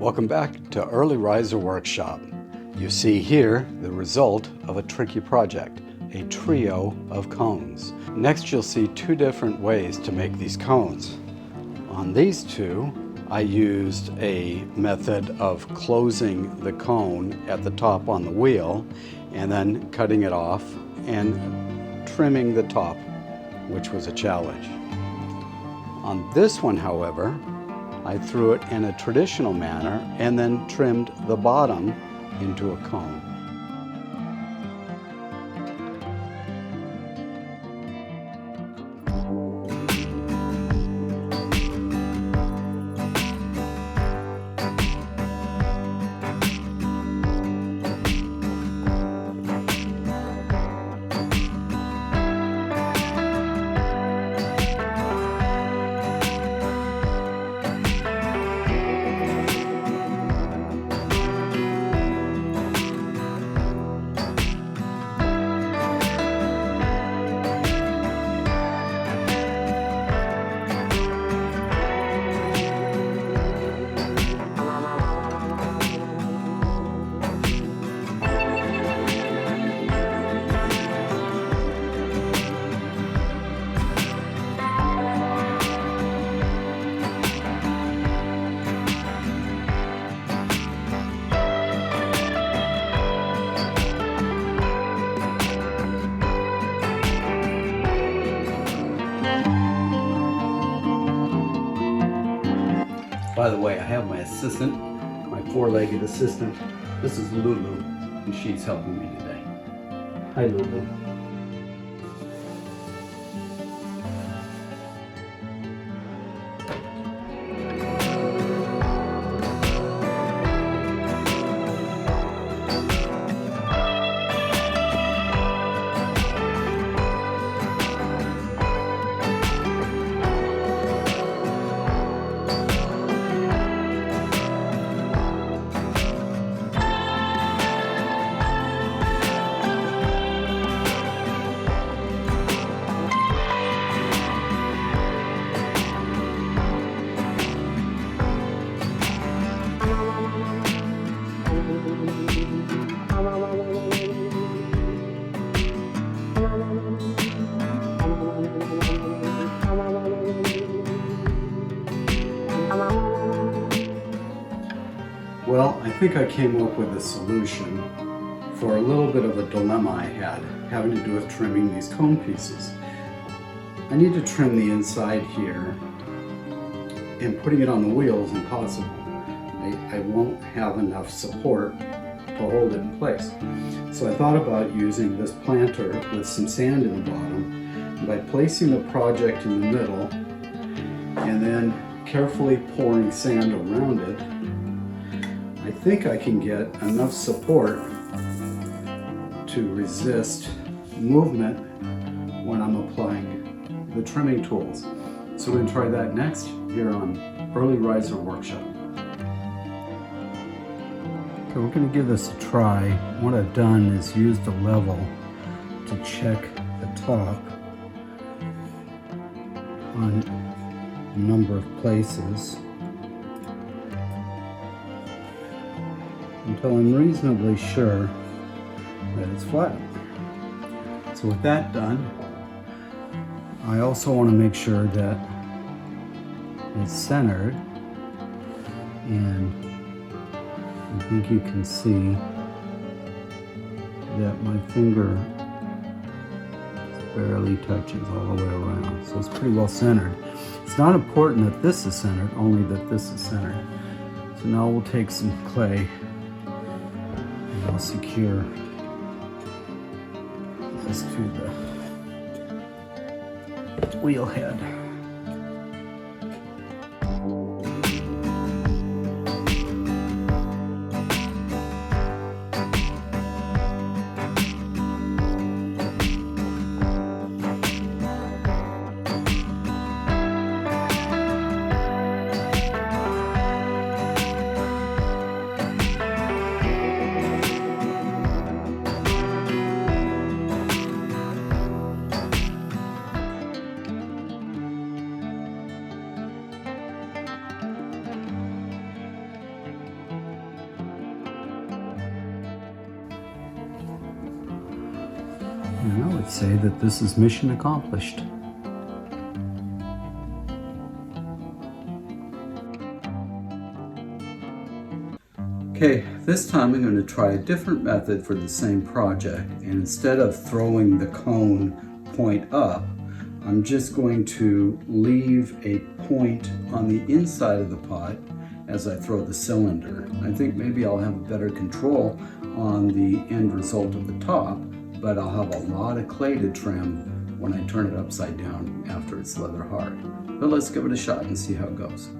Welcome back to Early Riser Workshop. You see here the result of a tricky project, a trio of cones. Next you'll see two different ways to make these cones. On these two, I used a method of closing the cone at the top on the wheel and then cutting it off and trimming the top, which was a challenge. On this one, however, I threw it in a traditional manner and then trimmed the bottom into a cone. By the way, I have my assistant, my four-legged assistant. This is Lulu, and she's helping me today. Hi, Lulu. Well, I think I came up with a solution for a little bit of a dilemma I had having to do with trimming these cone pieces. I need to trim the inside here, and putting it on the wheel is impossible. I won't have enough support to hold it in place. So I thought about using this planter with some sand in the bottom, and by placing the project in the middle and then carefully pouring sand around it, I think I can get enough support to resist movement when I'm applying the trimming tools. So we're going to try that next here on Early Riser Workshop. Okay, we're going to give this a try. What I've done is used a level to check the top on a number of places until I'm reasonably sure that it's flat. So with that done, I also want to make sure that it's centered, and I think you can see that my finger just barely touches all the way around. So it's pretty well centered. It's not important that this is centered, only that this is centered. So now we'll take some clay and I'll secure this to the wheel head. And I would say that this is mission accomplished. Okay, this time I'm going to try a different method for the same project, and instead of throwing the cone point up, I'm just going to leave a point on the inside of the pot as I throw the cylinder. I think maybe I'll have a better control on the end result of the top, but I'll have a lot of clay to trim when I turn it upside down after it's leather hard. But let's give it a shot and see how it goes.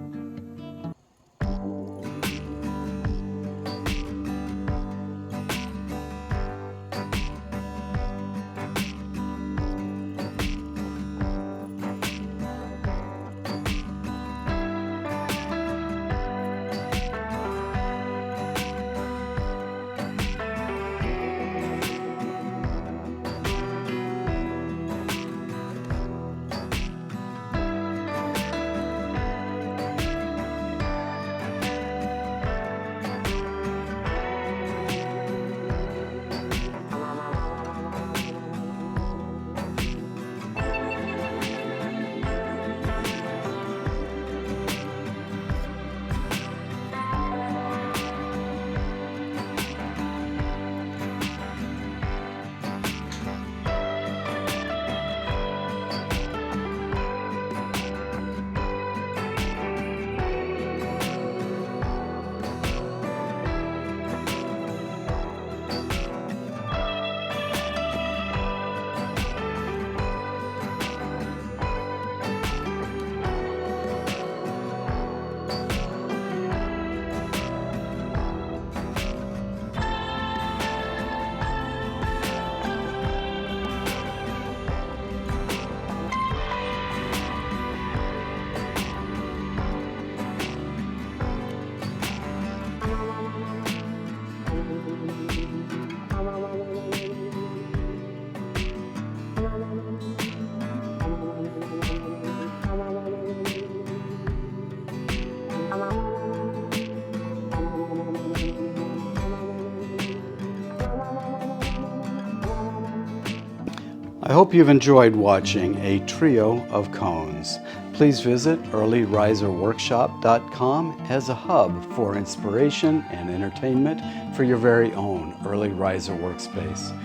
I hope you've enjoyed watching a trio of cones. Please visit earlyriserworkshop.com as a hub for inspiration and entertainment for your very own Early Riser workspace.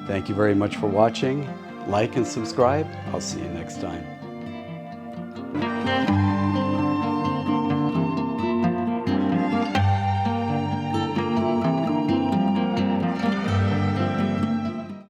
Thank you very much for watching. Like and subscribe. I'll see you next time.